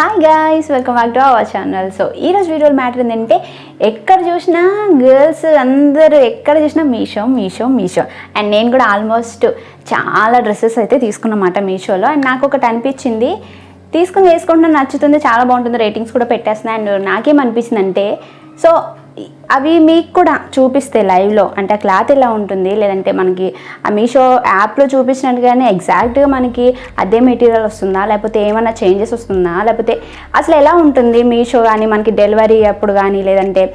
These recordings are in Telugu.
Hi guys, welcome back to our channel. So ఈరోజు వీడియోలో మ్యాటర్ ఏంటంటే ఎక్కడ చూసినా గర్ల్స్ అందరూ ఎక్కడ చూసినా మీషో మీషో మీషో అండ్ నేను కూడా ఆల్మోస్ట్ చాలా డ్రెస్సెస్ అయితే తీసుకున్నమాట మీషోలో. అండ్ నాకు ఒకటి అనిపించింది, తీసుకుని వేసుకుంటున్నా, నచ్చుతుంది, చాలా బాగుంటుంది, రేటింగ్స్ కూడా పెట్టేస్తున్నాయి. అండ్ నాకేమనిపించింది అంటే, సో అవి మీకు కూడా చూపిస్తే లైవ్లో అంటే ఆ క్లాత్ ఎలా ఉంటుంది, లేదంటే మనకి ఆ మీషో యాప్లో చూపించినట్టుగానే ఎగ్జాక్ట్గా మనకి అదే మెటీరియల్ వస్తుందా, లేకపోతే ఏమైనా చేంజెస్ వస్తుందా, లేకపోతే అసలు ఎలా ఉంటుంది మీషో కానీ మనకి డెలివరీ అప్పుడు కానీ, లేదంటే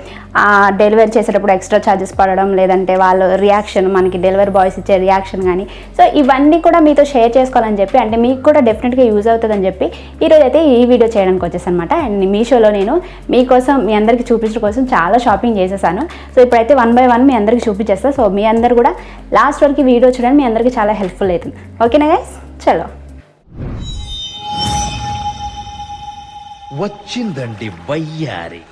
డెలివరీ చేసేటప్పుడు ఎక్స్ట్రా ఛార్జెస్ పడడం, లేదంటే వాళ్ళ రియాక్షన్, మనకి డెలివరీ బాయ్స్ ఇచ్చే రియాక్షన్ కానీ, సో ఇవన్నీ కూడా మీతో షేర్ చేసుకోవాలని చెప్పి, అంటే మీకు కూడా డెఫినెట్గా యూజ్ అవుతుందని చెప్పి ఈరోజు అయితే ఈ వీడియో చేయడానికి వచ్చేసాను అనమాట. అండ్ మీషోలో నేను మీకోసం, మీ అందరికీ చూపించడం కోసం చాలా షాపింగ్ చేసేసాను. సో ఇప్పుడైతే 1 by 1 మీ అందరికి చూపించేస్తా. సో మీ అందరు కూడా లాస్ట్ వరకు వీడియో చూడండి, మీ అందరికీ చాలా హెల్ప్ఫుల్ అవుతుంది. ఓకేనా గైస్, చలో. వచ్చిందండి వయ్యారి.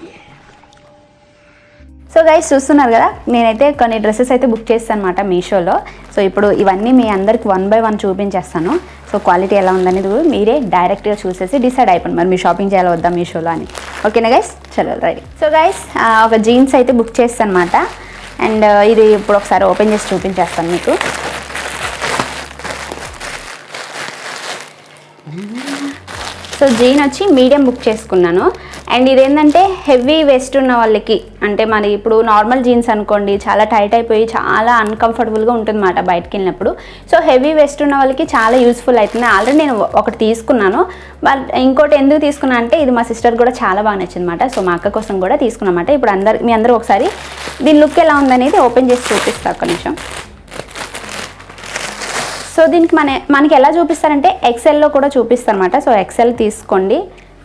సో గైస్ చూస్తున్నారు కదా, నేనైతే కొన్ని డ్రెస్సెస్ అయితే బుక్ చేస్తాను అనమాట మీషోలో. సో ఇప్పుడు ఇవన్నీ మీ అందరికి 1 by 1 చూపించేస్తాను. సో క్వాలిటీ ఎలా ఉందనేది మీరే డైరెక్ట్గా చూసేసి డిసైడ్ అయిపోయింది మరి మీ షాపింగ్ చేయాలి వద్దా మీషోలో అని. ఓకేనా గైస్, చలో రైట్. సో గైస్ ఒక జీన్స్ అయితే బుక్ చేస్తాను అనమాట. అండ్ ఇది ఇప్పుడు ఒకసారి ఓపెన్ చేసి చూపించేస్తాను మీకు. సో జీన్ వచ్చి మీడియం బుక్ చేసుకున్నాను. అండ్ ఇదేంటంటే హెవీ వెస్ట్ ఉన్న వాళ్ళకి, అంటే మరి ఇప్పుడు నార్మల్ జీన్స్ అనుకోండి చాలా టైట్ అయిపోయి చాలా అన్కంఫర్టబుల్గా ఉంటుంది అన్నమాట బయటకు వెళ్ళినప్పుడు. సో హెవీ వెస్ట్ ఉన్న వాళ్ళకి చాలా యూస్ఫుల్ అవుతుంది. ఆల్రెడీ నేను ఒకటి తీసుకున్నాను, బట్ ఇంకోటి ఎందుకు తీసుకున్నా అంటే ఇది మా సిస్టర్ కూడా చాలా బాగా నచ్చింది అనమాట. సో మా అక్క కోసం కూడా తీసుకున్నమాట. ఇప్పుడు మీ అందరూ ఒకసారి దీని లుక్ ఎలా ఉందనేది ఓపెన్ చేసి చూపిస్తా ఒక్క నిమిషం. సో దీనికి మనకి ఎలా చూపిస్తారంటే ఎక్సెల్లో కూడా చూపిస్తారు అనమాట. సో ఎక్సెల్ తీసుకోండి.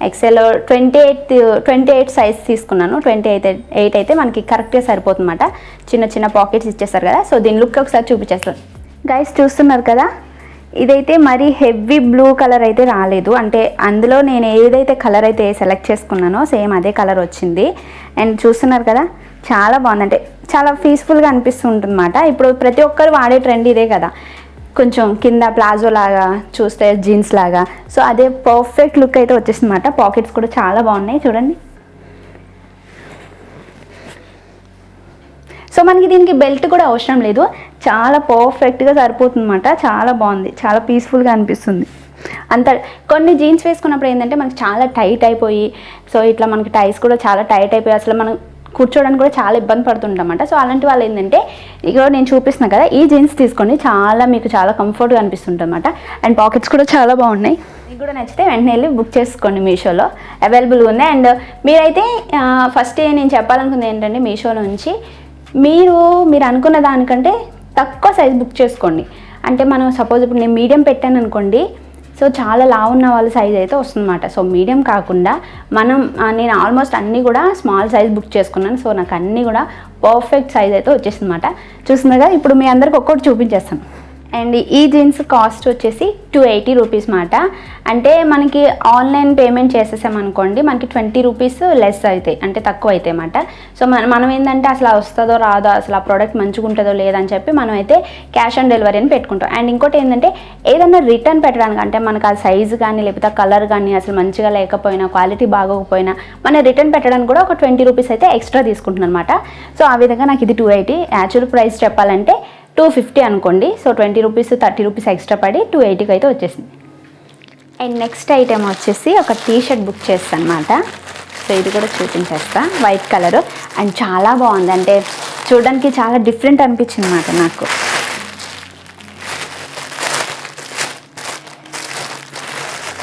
ఎక్సెల్ 28 సైజ్ తీసుకున్నాను. 28 అయితే మనకి కరెక్ట్గా సరిపోతుందన్నమాట. చిన్న చిన్న పాకెట్స్ ఇచ్చేస్తారు కదా. సో దీని లుక్ ఒకసారి చూపించేస్తాను. గైస్ చూస్తున్నారు కదా, ఇదైతే మరీ హెవీ బ్లూ కలర్ అయితే రాలేదు. అంటే అందులో నేను ఏదైతే కలర్ అయితే సెలెక్ట్ చేసుకున్నానో సేమ్ అదే కలర్ వచ్చింది. అండ్ చూస్తున్నారు కదా, చాలా బాగుంది, అంటే చాలా పీస్ఫుల్గా అనిపిస్తుంటుంది అన్నమాట. ఇప్పుడు ప్రతి ఒక్కరు వాడే ట్రెండ్ ఇదే కదా, కొంచెం కింద ప్లాజో లాగా చూస్తే జీన్స్ లాగా. సో అదే పర్ఫెక్ట్ లుక్ అయితే వచ్చేసింది అన్నమాట. పాకెట్స్ కూడా చాలా బాగున్నాయి చూడండి. సో మనకి దీనికి బెల్ట్ కూడా అవసరం లేదు, చాలా పర్ఫెక్ట్గా సరిపోతుంది అన్నమాట. చాలా బాగుంది, చాలా పీస్ఫుల్గా అనిపిస్తుంది. అంత కొన్ని జీన్స్ వేసుకున్నప్పుడు ఏంటంటే మనకి చాలా టైట్ అయిపోయి, సో ఇట్లా మనకి టైస్ కూడా చాలా టైట్ అయిపోయి అసలు మనం కూర్చోడానికి కూడా చాలా ఇబ్బంది పడుతుంటామన్నమాట. సో అలాంటి వాళ్ళు ఏంటంటే ఇక నేను చూపిస్తున్నాను కదా, ఈ జీన్స్ తీసుకోండి, మీకు చాలా కంఫర్ట్గా అనిపిస్తుంటుంది అన్నమాట. అండ్ పాకెట్స్ కూడా చాలా బాగున్నాయి. మీకు కూడా నచ్చితే వెంటనే వెళ్ళి బుక్ చేసుకోండి, మీషోలో అవైలబుల్గా ఉన్నాయి. అండ్ మీరైతే ఫస్ట్ నేను చెప్పాలనుకుంది ఏంటంటే, మీషో నుంచి మీరు అనుకున్న దానికంటే తక్కువ సైజ్ బుక్ చేసుకోండి. అంటే మనం సపోజ్ ఇప్పుడు నేను మీడియం పెట్టాను అనుకోండి, సో చాలా లావు ఉన్న వాళ్ళ సైజ్ అయితే వస్తుందన్నమాట. సో మీడియం కాకుండా నేను ఆల్మోస్ట్ అన్నీ కూడా స్మాల్ సైజ్ బుక్ చేసుకున్నాను. సో నాకు అన్నీ కూడా పర్ఫెక్ట్ సైజ్ అయితే వచ్చేసిందన్నమాట. చూస్తున్నారు కదా, ఇప్పుడు మీ అందరికి ఒక్కొక్కటి చూపించేస్తాను. అండ్ ఈ జీన్స్ కాస్ట్ వచ్చేసి 280 రూపీస్ మాట. అంటే మనకి ఆన్లైన్ పేమెంట్ చేసేసామనుకోండి, మనకి 20 రూపీస్ లెస్ అవుతాయి, అంటే తక్కువ అవుతాయి అన్నమాట. సో మనం ఏంటంటే అసలు వస్తుందో రాదో, అసలు ఆ ప్రోడక్ట్ మంచిగా ఉంటుందో లేదని చెప్పి మనం అయితే క్యాష్ ఆన్ డెలివరీ అని పెట్టుకుంటాం. అండ్ ఇంకోటి ఏంటంటే ఏదన్నా రిటర్న్ పెట్టడానికి, అంటే మనకు ఆ సైజు కానీ లేకపోతే కలర్ కానీ అసలు మంచిగా లేకపోయినా, క్వాలిటీ బాగోకపోయినా మనం రిటర్న్ పెట్టడానికి కూడా ఒక 20 రూపీస్ అయితే ఎక్స్ట్రా తీసుకుంటున్నాను అనమాట. సో ఆ విధంగా నాకు ఇది 280. యాక్చువల్ ప్రైస్ చెప్పాలంటే 250 అనుకోండి. సో 20 రూపీస్ 30 రూపీస్ ఎక్స్ట్రా పడి 280కి అయితే వచ్చేసింది. అండ్ నెక్స్ట్ ఐటెం వచ్చేసి ఒక టీషర్ట్ బుక్ చేస్తాను అనమాట. సో ఇది కూడా చూపించేస్తా, వైట్ కలర్. అండ్ చాలా బాగుంది, అంటే చూడడానికి చాలా డిఫరెంట్ అనిపించింది అన్నమాట నాకు.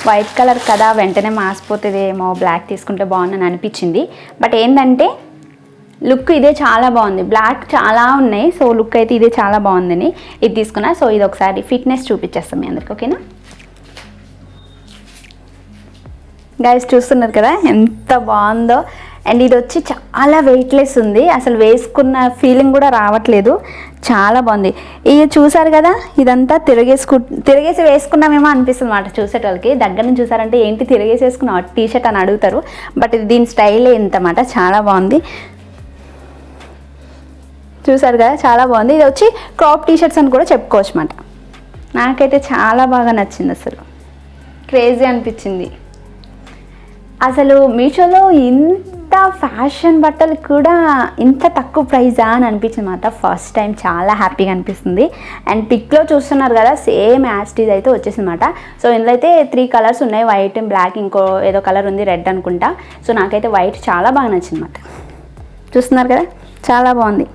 వైట్ కలర్ కదా, వెంటనే మాసిపోతుందేమో, బ్లాక్ తీసుకుంటే బాగుందని అనిపించింది. బట్ ఏంటంటే లుక్ ఇదే చాలా బాగుంది. బ్లాక్ చాలా ఉన్నాయి, సో లుక్ అయితే ఇదే చాలా బాగుందని ఇది తీసుకున్నా. సో ఇది ఒకసారి ఫిట్నెస్ చూపించేస్తాం మీ అందరికి. ఓకేనా గైస్, చూస్తున్నారు కదా ఎంత బాగుందో. అండ్ ఇది వచ్చి చాలా వెయిట్లెస్ ఉంది, అసలు వేసుకున్న ఫీలింగ్ కూడా రావట్లేదు, చాలా బాగుంది. ఇది చూసారు కదా, ఇదంతా తిరిగేసి వేసుకున్నామేమో అనిపిస్తుంది అన్నమాట చూసేటోళ్ళకి. దగ్గర నుంచి చూసారంటే ఏంటి తిరిగేసి వేసుకున్నావు టీషర్ట్ అని అడుగుతారు. బట్ ఇది దీని స్టైలే ఇంతమాట, చాలా బాగుంది. చూసారు కదా, చాలా బాగుంది. ఇది వచ్చి క్రాప్ టీషర్ట్స్ అని కూడా చెప్పుకోవచ్చు అన్నమాట. నాకైతే చాలా బాగా నచ్చింది, అసలు క్రేజీ అనిపించింది. అసలు మీషోలో ఇంత ఫ్యాషన్ బట్టలు కూడా ఇంత తక్కువ ప్రైజా అని అనిపించింది అన్నమాట. ఫస్ట్ టైం చాలా హ్యాపీగా అనిపిస్తుంది. అండ్ పిక్లో చూస్తున్నారు కదా, సేమ్ యాస్టీజ్ అయితే వచ్చేసింది అన్నమాట. సో ఇందులో అయితే 3 కలర్స్ ఉన్నాయి, వైట్ అండ్ బ్లాక్, ఇంకో ఏదో కలర్ ఉంది రెడ్ అనుకుంటా. సో నాకైతే వైట్ చాలా బాగా నచ్చింది అన్నమాట. చూస్తున్నారు కదా, చాలా బాగుంది.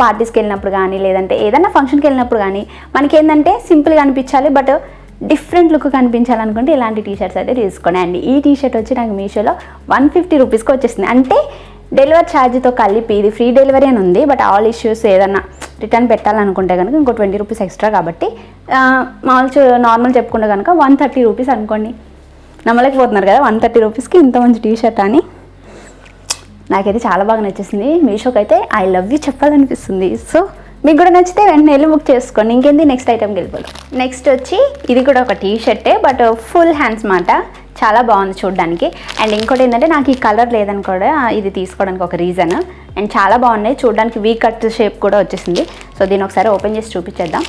పార్టీస్కి వెళ్ళినప్పుడు కానీ లేదంటే ఏదైనా ఫంక్షన్కి వెళ్ళినప్పుడు కానీ మనకేంటంటే సింపుల్గా అనిపించాలి, బట్ డిఫరెంట్ లుక్ కనిపించాలనుకుంటే ఇలాంటి టీషర్ట్స్ అయితే తీసుకోండి. అండ్ ఈ టీషర్ట్ వచ్చి నాకు మీషోలో 150 రూపీస్కి వచ్చేసింది. అంటే డెలివరీ ఛార్జ్తో కలిపి ఇది ఫ్రీ డెలివరీ అని ఉంది, బట్ ఆల్ ఇష్యూస్ ఏదన్నా రిటర్న్ పెట్టాలనుకుంటే కనుక ఇంకో 20 రూపీస్ ఎక్స్ట్రా. కాబట్టి నార్మల్ చెప్పుకుంటే కనుక 130 రూపీస్ అనుకోండి. నమ్మలేకపోతున్నారు కదా 130 రూపీస్కి ఇంత మంచి టీషర్ట్ అని. నాకైతే చాలా బాగా నచ్చేసింది. మీషోకి అయితే ఐ లవ్ యూ చెప్పాలనిపిస్తుంది. సో మీకు కూడా నచ్చితే వెంటనే వెళ్ళి బుక్ చేసుకోండి. ఇంకేంది, నెక్స్ట్ ఐటెంకి వెళ్ళిపోదు. నెక్స్ట్ వచ్చి ఇది కూడా ఒక టీ షర్టే, బట్ ఫుల్ హ్యాండ్స్ మాట. చాలా బాగుంది చూడడానికి. అండ్ ఇంకోటి ఏంటంటే నాకు ఈ కలర్ లేదని కూడా ఇది తీసుకోవడానికి ఒక రీజన్. అండ్ చాలా బాగున్నాయి చూడడానికి, వీ కట్ షేప్ కూడా వచ్చేసింది. సో దీన్ని ఒకసారి ఓపెన్ చేసి చూపించేద్దాం.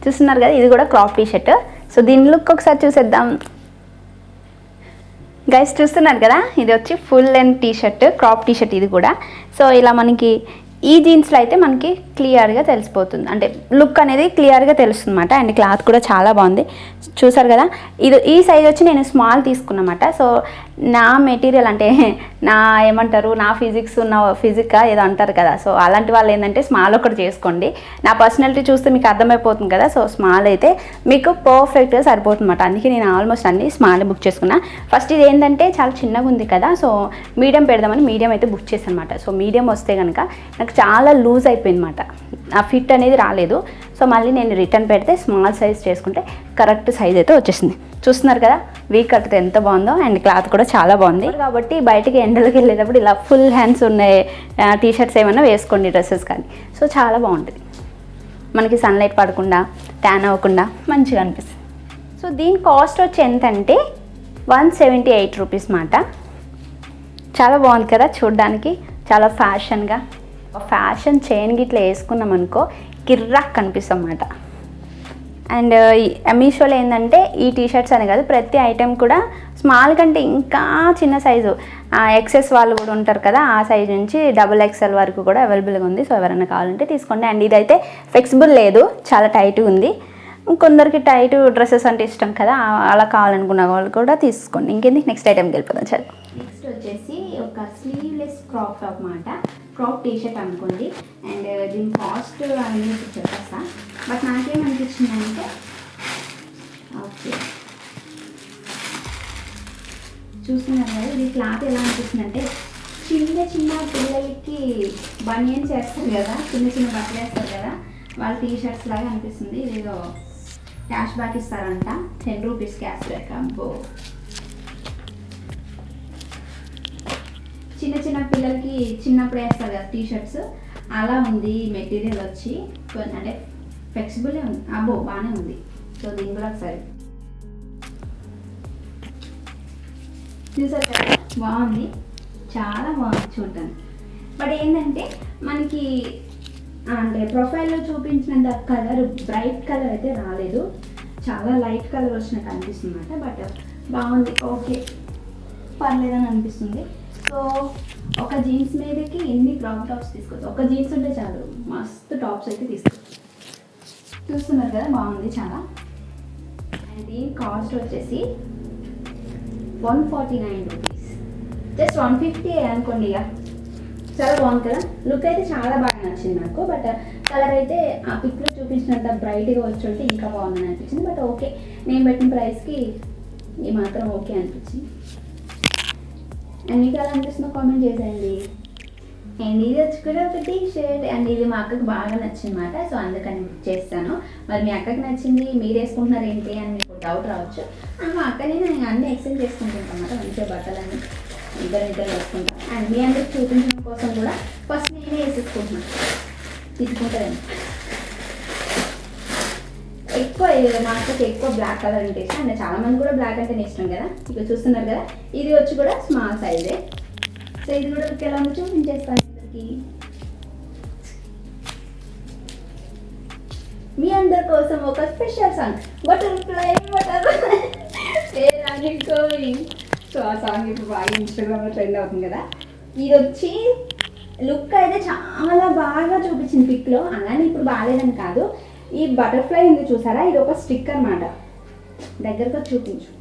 చూస్తున్నారు కదా, ఇది కూడా క్రాప్ టీ షర్ట్. సో దీని లుక్ ఒకసారి చూసేద్దాం. గైస్ చూస్తున్నారు కదా, ఇది వచ్చి full length T shirt, crop T shirt ఇది కూడా. సో ఇలా మనకి ఈ జీన్స్లో అయితే మనకి క్లియర్గా తెలిసిపోతుంది, అంటే లుక్ అనేది క్లియర్గా తెలుస్తుంది అన్నమాట. అండ్ క్లాత్ కూడా చాలా బాగుంది. చూసారు కదా, ఈ సైజ్ వచ్చి నేను స్మాల్ తీసుకున్నమాట. సో నా మెటీరియల్ అంటే నా ఏమంటారు, నా ఫిజిక్ ఏదో అంటారు కదా, సో అలాంటి వాళ్ళు ఏంటంటే స్మాల్ ఒకటి చేసుకోండి. నా పర్సనాలిటీ చూస్తే మీకు అర్థమైపోతుంది కదా. సో స్మాల్ అయితే మీకు పర్ఫెక్ట్గా సరిపోతుంది అన్నమాట. అందుకే నేను ఆల్మోస్ట్ అన్ని స్మాల్ బుక్ చేసుకున్నా. ఫస్ట్ ఇది ఏంటంటే చాలా చిన్నగా ఉంది కదా, సో మీడియం పెడదామని మీడియం అయితే బుక్ చేశాను అనమాట. సో మీడియం వస్తే కనుక నాకు చాలా లూజ్ అయిపోయింది అనమాట, ఆ ఫిట్ అనేది రాలేదు. సో మళ్ళీ నేను రిటర్న్ పెడితే స్మాల్ సైజ్ చేసుకుంటే కరెక్ట్ సైజ్ అయితే వచ్చేసింది. చూస్తున్నారు కదా, వీక్ కట్టితే ఎంత బాగుందో. అండ్ క్లాత్ కూడా చాలా బాగుంది. కాబట్టి బయటికి ఎండలోకి వెళ్ళేటప్పుడు ఇలా ఫుల్ హ్యాండ్స్ ఉన్నాయి టీషర్ట్స్ ఏమైనా వేసుకోండి, డ్రెస్సెస్ కానీ. సో చాలా బాగుంటుంది, మనకి సన్లైట్ పడకుండా ట్యాన్ అవ్వకుండా మంచిగా అనిపిస్తుంది. సో దీని కాస్ట్ వచ్చి ఎంతంటే 178 రూపీస్ మాట. చాలా బాగుంది కదా చూడడానికి, చాలా ఫ్యాషన్గా. ఫ్యాషన్ చైన్ గిట్లా వేసుకున్నాం అనుకో కిర్రాక్ కనిపిస్తాం అన్నమాట. అండ్ మీషోలో ఏంటంటే ఈ టీషర్ట్స్ అనే కాదు, ప్రతి ఐటెం కూడా స్మాల్ కంటే ఇంకా చిన్న సైజు, ఎక్సెస్ వాళ్ళు కూడా ఉంటారు కదా, ఆ సైజ్ నుంచి XXL వరకు కూడా అవైలబుల్గా ఉంది. సో ఎవరైనా కావాలంటే తీసుకోండి. అండ్ ఇదైతే ఫ్లెక్సిబుల్ లేదు, చాలా టైట్గా ఉంది. కొందరికి టైట్ డ్రెస్సెస్ అంటే ఇష్టం కదా, అలా కావాలనుకున్న వాళ్ళు కూడా తీసుకోండి. ఇంకేంది, నెక్స్ట్ ఐటెంకి వెళ్ళిపోదాం. సరే, నెక్స్ట్ వచ్చేసి ఒక స్లీవ్లెస్ క్రాప్ టాప్ మాట, క్రాప్ టీ షర్ట్ అనుకోండి. అండ్ దీని కాస్ట్ అనేది చెప్పేస్తా. బట్ నాకేమనిపించిందంటే, ఓకే చూస్తున్నారు కదా, ఇది క్లాత్ ఎలా అనిపిస్తుందంటే చిన్న పిల్లలకి బనియన్స్ వేస్తారు కదా, చిన్న బట్టలు వేస్తారు కదా, వాళ్ళ టీ షర్ట్స్ లాగా అనిపిస్తుంది. ఇదేదో క్యాష్ బ్యాక్ ఇస్తారంట, 10 రూపీస్ క్యాష్ బ్యాక్. అబ్బో, చిన్న పిల్లలకి చిన్నప్పుడు వేస్తారు కదా టీ షర్ట్స్, అలా ఉంది మెటీరియల్ వచ్చి. కొంచెం అంటే ఫ్లెక్సిబుల్లే ఉంది. అబ్బో బాగానే ఉంది. సో దీని కూడా ఒకసారి చూసారు కదా, బాగుంది, చాలా బాగుంది చూడటానికి. బట్ ఏంటంటే మనకి అంటే ప్రొఫైల్లో చూపించినంత కలర్, బ్రైట్ కలర్ అయితే రాలేదు, చాలా లైట్ కలర్ వచ్చినట్టు అనిపిస్తుంది అన్నమాట. బట్ బాగుంది, ఓకే పర్లేదని అనిపిస్తుంది. సో ఒక జీన్స్ మీదకి ఎన్ని క్రాప్ టాప్స్ తీసుకోవచ్చు, ఒక జీన్స్ ఉంటే చాలు, మస్తు టాప్స్ అయితే తీసుకోవచ్చు. చూస్తున్నారు కదా, బాగుంది చాలా. అండ్ దీని కాస్ట్ వచ్చేసి 149 రూపీస్, జస్ట్ 150 అనుకోండి. ఇక చాలా బాగుంది కదా, లుక్ అయితే చాలా బాగా నచ్చింది నాకు. బట్ కలర్ అయితే ఆ పిక్లో చూపించినంత బ్రైట్గా వచ్చి ఉంటే ఇంకా బాగుందని అనిపించింది. బట్ ఓకే, నేను పెట్టిన ప్రైస్కి ఈ మాత్రం ఓకే అనిపించింది. అండ్ మీకు ఎలా అనిపిస్తుందో కామెంట్ చేసేయండి. అండ్ ఇది వచ్చి కూడా ఒక టీ షర్ట్, అండ్ ఇది మా అక్కకి బాగా నచ్చింది అన్నమాట. సో అందుకని బుక్ చేస్తాను. మరి మీ అక్కకి నచ్చింది, మీరు వేసుకుంటున్నారు ఏంటి అని మీకు డౌట్ రావచ్చు. మా అక్కనే నేను అన్నీ ఎక్స్చేంజ్ చేసుకుంటాను అన్నమాట, మంచిగా బట్టలన్నీ ఇద్దరు వేసుకుంటాను. అండ్ మీ అందరికి చూపించడం కోసం కూడా ఫస్ట్ నేనే వేసేసుకుంటున్నాను, తీసుకుంటాను. ఎక్కువ మా అక్కకి ఎక్కువ బ్లాక్ కలర్ అంటే ఇష్టం. అంటే చాలా మంది కూడా బ్లాక్ అంటేనే ఇష్టం కదా. ఇక చూస్తున్నారు కదా, ఇది వచ్చి కూడా స్మాల్ సైజే. సో ఇది కూడా మీకు ఎలా ఉందో చూపించేస్తాను. ఇద్దరికి మీ అందరి కోసం ఒక special song butterfly butterfly going. So ఆ సాంగ్ ఇప్పుడు బాగా ఇన్స్టాగ్రామ్లో ట్రెండ్ అవుతుంది కదా. ఇది వచ్చి లుక్ అయితే చాలా బాగా చూపించింది పిక్లో, అలానే ఇప్పుడు బాగాలేదని కాదు. ఈ బటర్ఫ్లై ఉంది చూసారా, ఇది ఒక స్టిక్ అన్నమాట. దగ్గరగా చూపించు.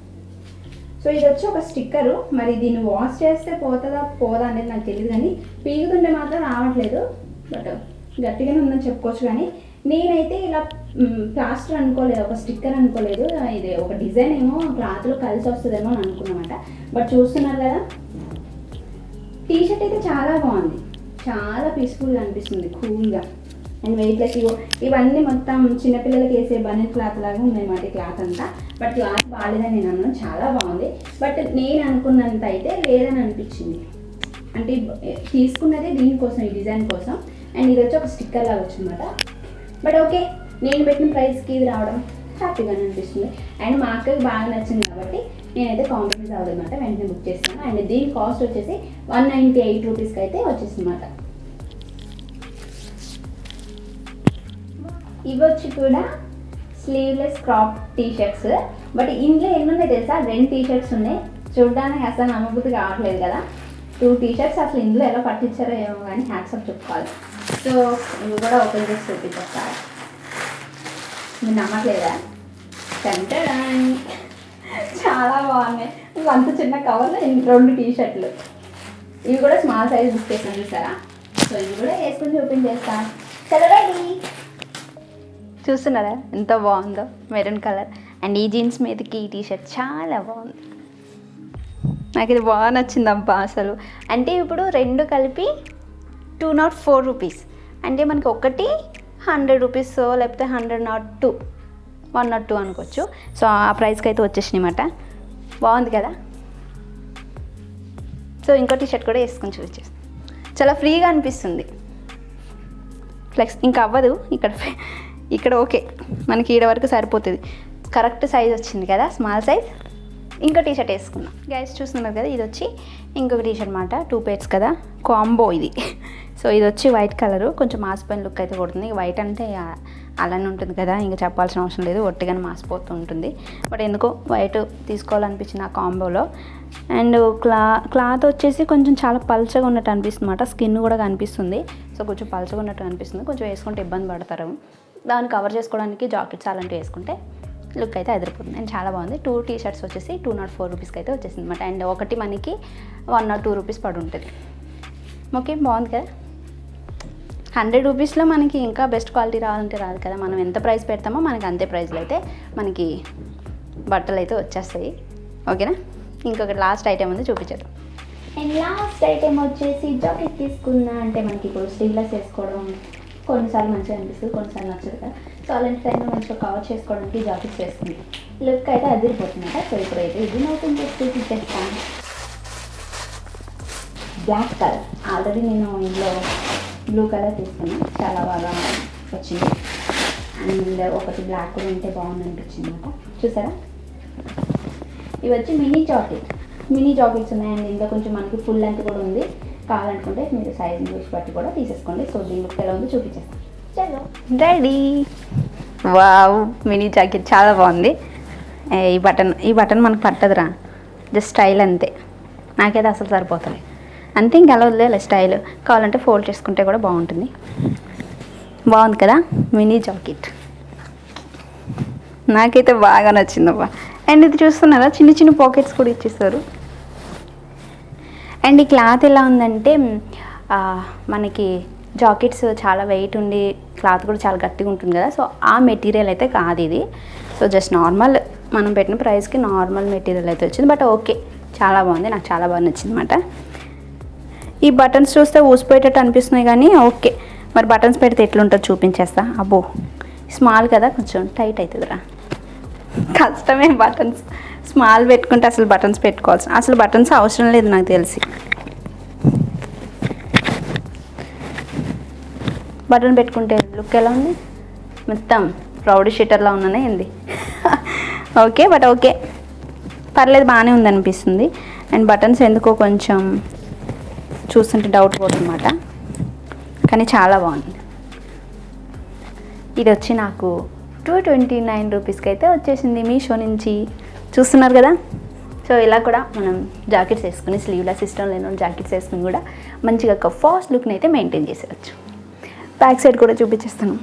సో ఇది వచ్చి ఒక స్టిక్కరు. మరి దీన్ని వాష్ చేస్తే పోతుందా పోదా అనేది నాకు తెలియదు, కానీ పీగుతుంటే మాత్రం రావట్లేదు. బట్ గట్టిగానే ఉందని చెప్పుకోవచ్చు. కానీ నేనైతే ఇలా ప్లాస్టర్ అనుకోలేదు, ఒక స్టిక్కర్ అనుకోలేదు. ఇది ఒక డిజైన్ ఏమో క్లాత్లో కలిసి వస్తుందేమో అని అనుకున్నమాట. బట్ చూస్తున్నారు కదా, టీషర్ట్ అయితే చాలా బాగుంది, చాలా పీస్ఫుల్గా అనిపిస్తుంది, కూల్గా అండ్ వెయిట్లెస్. ఇవన్నీ మొత్తం చిన్నపిల్లలకి వేసే బనీన్ క్లాత్ లాగా ఉందన్నమాట ఈ క్లాత్ అంతా. బట్ క్లాత్ బాగాలేదని నేను అన్నాను, చాలా బాగుంది. బట్ నేను అనుకున్నంత అయితే లేదని అనిపించింది. అంటే తీసుకున్నదే దీనికోసం, ఈ డిజైన్ కోసం. అండ్ ఇది వచ్చి ఒక స్టిక్కర్ లాగా వచ్చిందన్నమాట. బట్ ఓకే, నేను పెట్టిన ప్రైస్కి ఇది రావడం హ్యాపీగానే అనిపిస్తుంది. అండ్ మా అక్కకి బాగా నచ్చింది కాబట్టి నేనైతే కాంప్రమైజ్ అవ్వదన్నమాట, వెంటనే బుక్ చేస్తాను. అండ్ దీని కాస్ట్ వచ్చేసి 198 రూపీస్కి అయితే వచ్చేసిందన్నమాట. ఇవి వచ్చి కూడా స్లీవ్లెస్ క్రాప్ టీషర్ట్స్. బట్ ఇందులో ఎన్ని ఉన్నాయి తెలుసా, 2 టీషర్ట్స్ ఉన్నాయి. చూడడానికి అసలు అనుభూతి కావట్లేదు కదా. 2 టీషర్ట్స్ అసలు ఇందులో ఎలా పట్టించారో ఏమో కానీ హ్యాట్సప్ చెప్పుకోవాలి. సో ఇవి కూడా ఓపెన్ చేసి చూపించేస్తారు. మీరు నమ్మట్లేదా? చాలా బాగున్నాయి. ఇవి అంత చిన్న కవర్లో 2 టీషర్ట్లు. ఇవి కూడా స్మాల్ సైజ్ బుక్ చేసాను చూసారా. సో ఇవి కూడా వేసుకుని చూపించేస్తాను. చలో రెడీ. చూస్తున్నారా ఎంత బాగుందో, మెరూన్ కలర్. అండ్ ఈ జీన్స్ మీదకి ఈ టీషర్ట్ చాలా బాగుంది, నాకు ఇది బాగా నచ్చింది అబ్బా అసలు. అంటే ఇప్పుడు 2 కలిపి 204 రూపీస్. అంటే మనకి ఒకటి 100 రూపీస్, లేకపోతే 102 102 అనుకోవచ్చు. సో ఆ ప్రైస్కి అయితే వచ్చేసినాయి అన్నమాట. బాగుంది కదా. సో ఇంకో టీషర్ట్ కూడా వేసుకొని చూపించేస్తాను. చాలా ఫ్రీగా అనిపిస్తుంది, ఫ్లెక్స్ ఇంకా అవ్వదు. ఇక్కడ ఓకే, మనకి ఈడ వరకు సరిపోతుంది. కరెక్ట్ సైజ్ వచ్చింది కదా, స్మాల్ సైజ్. ఇంకో టీషర్ట్ వేసుకున్నాం. గైస్ చూస్తున్నారు కదా, ఇది వచ్చి ఇంకొక టీషర్ట్ అనమాట. 2 పేర్స్ కదా, కాంబో ఇది. సో ఇది వచ్చి వైట్ కలరు, కొంచెం మాసిపోయిన లుక్ అయితే కొడుతుంది. వైట్ అంటే అలానే ఉంటుంది కదా, ఇంకా చెప్పాల్సిన అవసరం లేదు, ఒట్టిగానే మాసిపోతూ ఉంటుంది. బట్ ఎందుకో వైట్ తీసుకోవాలనిపించింది ఆ కాంబోలో. అండ్ క్లాత్ వచ్చేసి కొంచెం చాలా పల్చగా ఉన్నట్టు అనిపిస్తుంది అన్నమాట. స్కిన్ కూడా కనిపిస్తుంది. సో కొంచెం పల్చగా ఉన్నట్టు అనిపిస్తుంది. కొంచెం వేసుకుంటే ఇబ్బంది పడతారు. దాన్ని కవర్ చేసుకోవడానికి జాకెట్స్ అలాంటివి వేసుకుంటే లుక్ అయితే అదిరిపోతుంది. అండ్ చాలా బాగుంది. 2 టీషర్ట్స్ వచ్చేసి 204 రూపీస్కి అయితే వచ్చేసింది అనమాట. అండ్ ఒకటి మనకి 102 రూపీస్ పడి ఉంటుంది. ఓకే, బాగుంది కదా. 100 రూపీస్లో మనకి ఇంకా బెస్ట్ క్వాలిటీ రావాలంటే రాదు కదా. మనం ఎంత ప్రైస్ పెడతామో మనకి అంతే ప్రైస్లో అయితే మనకి బట్టలు అయితే వచ్చేస్తాయి. ఓకేనా. ఇంకొకటి లాస్ట్ ఐటెం ఉంది, చూపించేద్దాం. అండ్ లాస్ట్ ఐటెం వచ్చేసి జాకెట్ తీసుకున్నా. అంటే మనకి ఇప్పుడు స్లీవ్లెస్ వేసుకోవడం కొన్నిసార్లు మంచిగా అనిపిస్తుంది, కొన్నిసార్లు నచ్చదు కదా. సో అలాంటి టైంలో మంచిగా కవర్ చేసుకోవడానికి జాకెట్స్ వేస్తుంది. లుక్ అయితే అదిరిపోతుందట. సో ఇప్పుడైతే ఇది ఓపెన్ చేసి చూపించేస్తాను. బ్లాక్ కలర్, ఆల్రెడీ నేను ఇందులో బ్లూ కలర్ తీసుకున్నాను, చాలా బాగా వచ్చింది. అండ్ ఒకటి బ్లాక్ కూడా ఉంటే బాగుంది అనిపించింది అనమాట. చూసారా, ఇవి వచ్చి మినీ జాకెట్స్ ఉన్నాయండి. ఇంకా కొంచెం మనకి ఫుల్ లెంత్ కూడా ఉంది. కావాలనుకుంటే మీరు సైజ్ చూసి బట్టి కూడా తీసేసుకోండి. సో దీని లుక్ ఎలా ఉందో చూపించేస్తాను. చలో రెడీ. వావ్, మినీ జాకెట్ చాలా బాగుంది. ఈ బటన్ మనకు పట్టదురా, జస్ట్ స్టైల్ అంతే. నాకైతే అసలు సరిపోతుంది అంతే, ఇంకా అలా వదిలే స్టైల్. కావాలంటే ఫోల్డ్ చేసుకుంటే కూడా బాగుంటుంది. బాగుంది కదా మినీ జాకెట్, నాకైతే బాగా నచ్చిందబ్బా. అండ్ ఇది చూస్తున్నారా, చిన్న చిన్న పాకెట్స్ కూడా ఇచ్చేస్తారు. అండ్ ఈ క్లాత్ ఎలా ఉందంటే మనకి జాకెట్స్ చాలా వెయిట్ ఉండి క్లాత్ కూడా చాలా గట్టిగా ఉంటుంది కదా. సో ఆ మెటీరియల్ అయితే కాదు ఇది. సో జస్ట్ నార్మల్ మనం పెట్టిన ప్రైస్కి నార్మల్ మెటీరియల్ అయితే వచ్చింది. బట్ ఓకే, చాలా బాగుంది, నాకు చాలా బాగా నచ్చింది అనమాట. ఈ బటన్స్ చూస్తే ఊసిపోయేటట్టు అనిపిస్తున్నాయి కానీ ఓకే, మరి బటన్స్ పెడితే ఎట్లుంటుందో చూపించేస్తా. అబ్బో స్మాల్ కదా, కొంచెం టైట్ అవుతుందిరా, కష్టమే. బటన్స్ స్మాల్ పెట్టుకుంటే అసలు బటన్స్ అవసరం లేదు నాకు తెలిసి. బటన్ పెట్టుకుంటే లుక్ ఎలా ఉంది, మొత్తం రౌడీ షీటర్లా ఉన్నానే ఏంది. ఓకే, బట్ ఓకే పర్లేదు, బాగానే ఉంది అనిపిస్తుంది. అండ్ బటన్స్ ఎందుకో కొంచెం చూస్తుంటే డౌట్ పోతుందన్నమాట, కానీ చాలా బాగుంది. ఇది వచ్చి నాకు 229 రూపీస్కి అయితే వచ్చేసింది మీషో నుంచి. చూస్తున్నారు కదా. సో ఇలా కూడా మనం జాకెట్స్ వేసుకుని స్లీవ్లెస్ ఇష్టం లేని జాకెట్స్ వేసుకుని కూడా మంచిగా ఒక ఫాస్ట్ లుక్ని అయితే మెయింటైన్ చేసేయచ్చు. బ్యాక్ సైడ్ కూడా చూపించేస్తాను.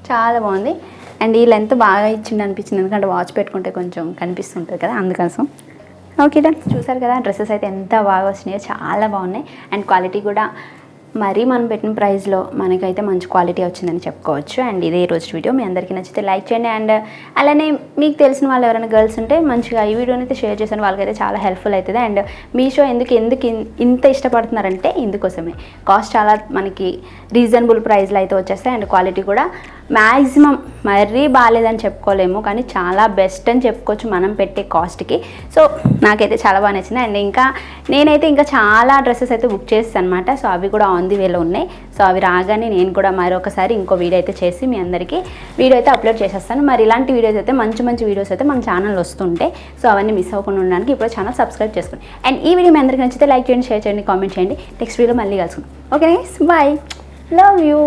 చాలా బాగుంది. అండ్ ఈ లెంత్ బాగా ఇచ్చింది అనిపించింది, ఎందుకంటే వాచ్ పెట్టుకుంటే కొంచెం కనిపిస్తుంటుంది కదా, అందుకోసం. Okay done. చూసారు కదా డ్రెస్సెస్ అయితే ఎంత బాగా వచ్చినాయో, చాలా బాగున్నాయి. అండ్ క్వాలిటీ కూడా మరీ మనం పెట్టిన ప్రైస్లో మనకైతే మంచి క్వాలిటీ వచ్చిందని చెప్పుకోవచ్చు. అండ్ ఇదే రోజు వీడియో మీ అందరికీ నచ్చితే లైక్ చేయండి. అండ్ అలానే మీకు తెలిసిన వాళ్ళు ఎవరైనా గర్ల్స్ ఉంటే మంచిగా ఈ వీడియోని అయితే షేర్ చేసిన వాళ్ళకైతే చాలా హెల్ప్ఫుల్ అవుతుంది. అండ్ మీషో ఎందుకు ఇంత ఇష్టపడుతున్నారంటే ఇందుకోసమే. కాస్ట్ చాలా మనకి రీజనబుల్ ప్రైస్లో అయితే వచ్చేస్తాయి. అండ్ క్వాలిటీ కూడా మ్యాక్సిమం మరీ బాగాలేదని చెప్పుకోలేము, కానీ చాలా బెస్ట్ అని చెప్పుకోవచ్చు మనం పెట్టే కాస్ట్కి. సో నాకైతే చాలా బాగా నచ్చింది. అండ్ నేనైతే ఇంకా చాలా డ్రెస్సెస్ అయితే బుక్ చేస్తాను అనమాట. సో అవి కూడా ఆన్ ది వేలో ఉన్నాయి. సో అవి రాగానే నేను కూడా మరొకసారి ఇంకో వీడియో అయితే చేసి మీ అందరికీ వీడియో అయితే అప్లోడ్ చేసేస్తాను. మరి ఇలాంటి వీడియోస్ అయితే మంచి వీడియోస్ అయితే మన ఛానల్ వస్తుంటాయి. సో అవన్నీ మిస్ అవ్వకుండా ఉండడానికి ఇప్పుడు ఛానల్ సబ్స్క్రైబ్ చేసుకోండి. అండ్ ఈ వీడియో మీ అందరికీ నచ్చితే లైక్ చేయండి, షేర్ చేయండి, కామెంట్ చేయండి. నెక్స్ట్ వీడియో మళ్ళీ కలుసుకుందాం. Okay guys, bye, love you.